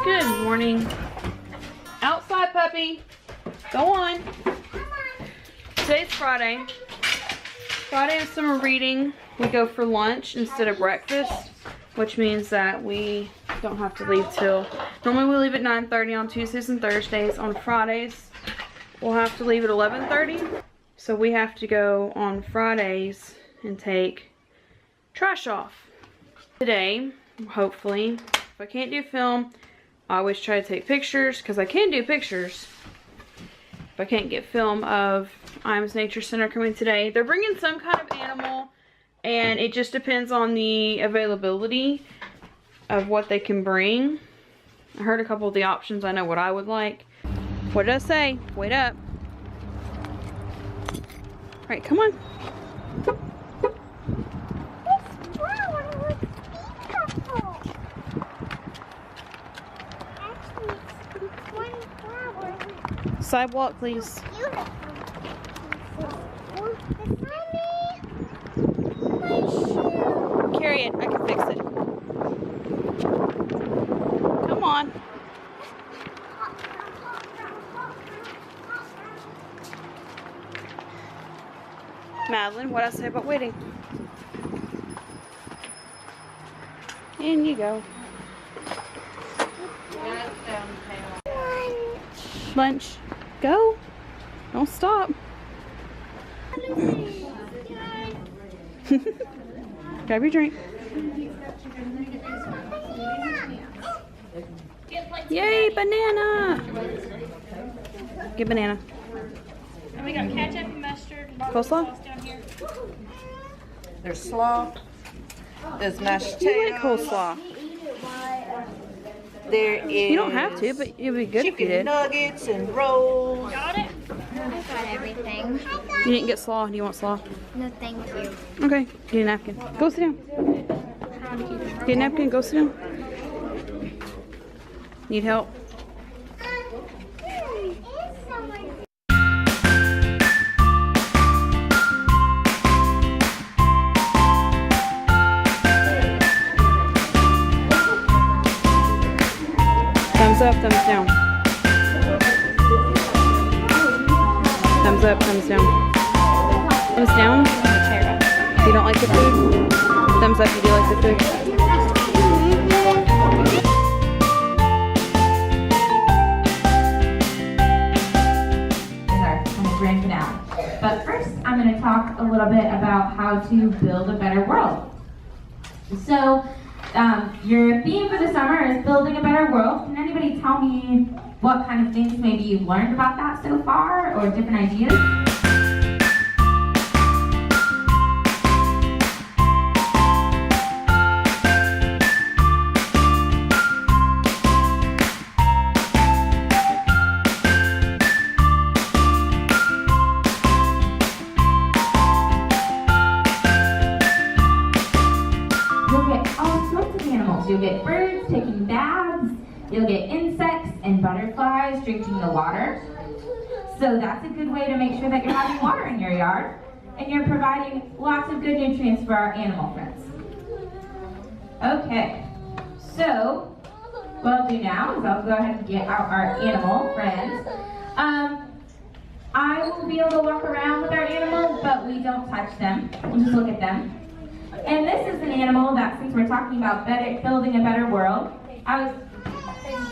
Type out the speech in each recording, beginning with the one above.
Good morning. Outside, puppy. Go on. Today's Friday. Friday is summer reading. We go for lunch instead of breakfast, which means that we don't have to leave till... Normally we leave at 9:30 on Tuesdays and Thursdays. On Fridays, we'll have to leave at 11:30. So we have to go on Fridays and take trash off. Today, hopefully, if I can't do film, I always try to take pictures because I can do pictures. If I can't get film of Ijams Nature Center coming today, they're bringing some kind of animal, and it just depends on the availability of what they can bring. I heard a couple of the options. I know what I would like. What did I say? Wait up. All right, come on. Sidewalk, please. Carry it. I can fix it. Come on. Madeline, what I say about waiting? In you go. Lunch. Go. Don't stop. Grab your drink. Yay, banana! Get banana. And we got ketchup and mustard. Coleslaw? Down here. There's slaw. There's mashed potatoes. You like coleslaw. There is. You don't have to, but it'd be good if you chicken did. nuggets and rolls. Got it? I got everything. You didn't get slaw. Do you want slaw? No, thank you. Okay. Get a napkin. Go sit down. Get a napkin. Go sit down. Need help? Thumbs up, thumbs down. Thumbs up, thumbs down. Thumbs down. You don't like the food? Thumbs up, you do like the food. Grand finale. But first, I'm going to talk a little bit about how to build a better world. So, your theme for the summer is building a better world. Can anybody tell me what kind of things maybe you've learned about that so far, or different ideas? You'll get birds taking baths, you'll get insects and butterflies drinking the water. So that's a good way to make sure that you're having water in your yard, and you're providing lots of good nutrients for our animal friends. Okay, so what I'll do now is I'll go ahead and get out our animal friends. I will be able to walk around with our animals, but we don't touch them, we'll just look at them. And this is an animal that, since we're talking about building a better world, I was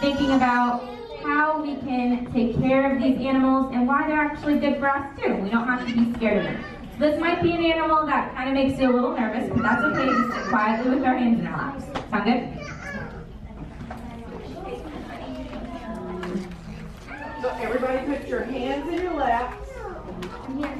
thinking about how we can take care of these animals and why they're actually good for us too. We don't have to be scared of them. So this might be an animal that kind of makes you a little nervous, but that's okay. Just sit quietly with our hands in our laps. Sound good? So everybody put your hands in your laps. Yes.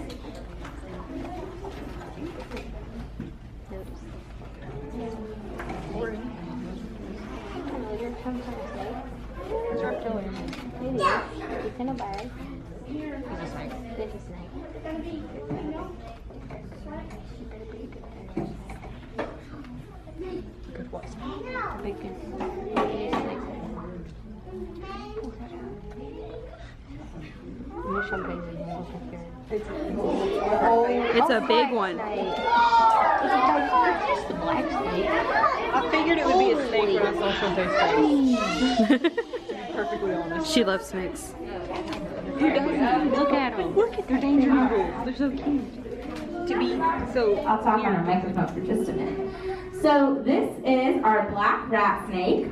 It's in a bag. It's a snake. It's a snake. Good what? Bacon. It's a big one. Just the black snake. I figured it would be a snake when I saw Shantae's face. To be perfectly honest. She loves snakes. Who doesn't? Look at them. Look at their danger rules. They're so cute. To be so. I'll talk on our microphone for just a minute. So this is our black rat snake.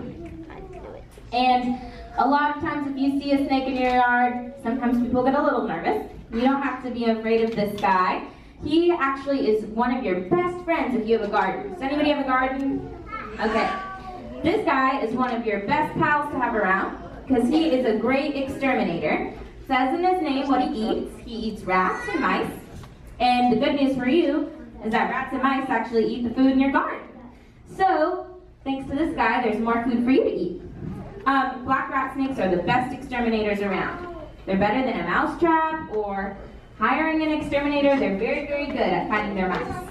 And a lot of times if you see a snake in your yard, sometimes people get a little nervous. You don't have to be afraid of this guy. He actually is one of your best friends if you have a garden. Does anybody have a garden? Okay. This guy is one of your best pals to have around because he is a great exterminator. It says in his name what he eats. He eats rats and mice. And the good news for you is that rats and mice actually eat the food in your garden. So, thanks to this guy, there's more food for you to eat. Black rat snakes are the best exterminators around. They're better than a mouse trap or hiring an exterminator. They're very, very good at finding their mice.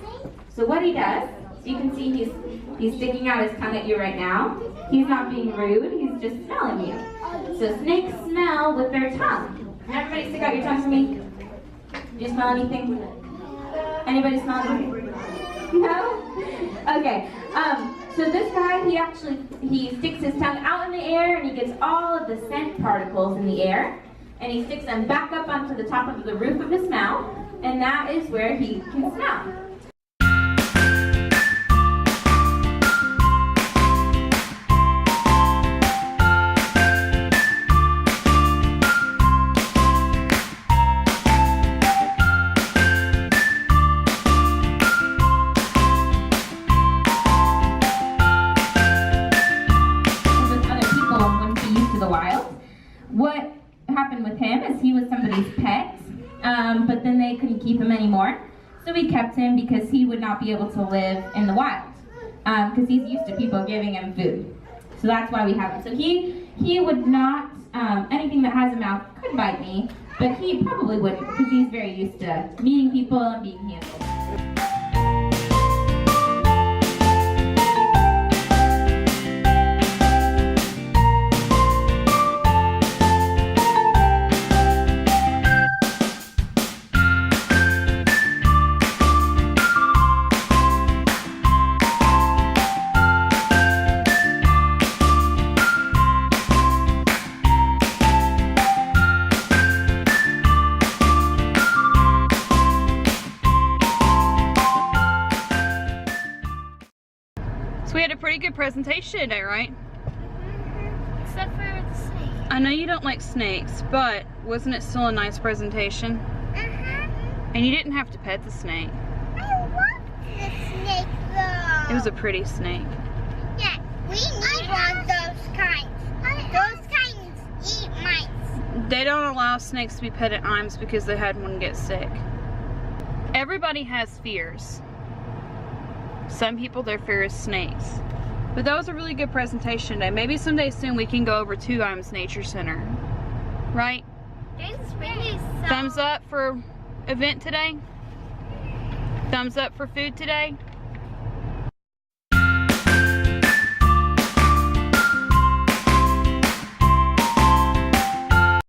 So what he does, so you can see he's sticking out his tongue at you right now. He's not being rude, he's just smelling you. So snakes smell with their tongue. Everybody stick out your tongue for me. Do you smell anything? Anybody smell anything? No? Okay. So this guy, he sticks his tongue out in the air and he gets all of the scent particles in the air and he sticks them back up onto the top of the roof of his mouth, and that is where he can smell. What happened with him is he was somebody's pet, but then they couldn't keep him anymore. So we kept him because he would not be able to live in the wild because he's used to people giving him food. So that's why we have him. So he would not, anything that has a mouth could bite me, but he probably wouldn't because he's very used to meeting people and being handled. So we had a pretty good presentation today, right? Except for the snake. I know you don't like snakes, but wasn't it still a nice presentation? And you didn't have to pet the snake. I love the snake though. It was a pretty snake. Yeah, we need one of those kinds. Those kinds eat mice. They don't allow snakes to be pet at Ijams because they had one get sick. Everybody has fears. Some people, their fear is snakes. But that was a really good presentation today. Maybe someday soon we can go over to Ijams Nature Center. Right? It's really so. Thumbs up for event today? Thumbs up for food today?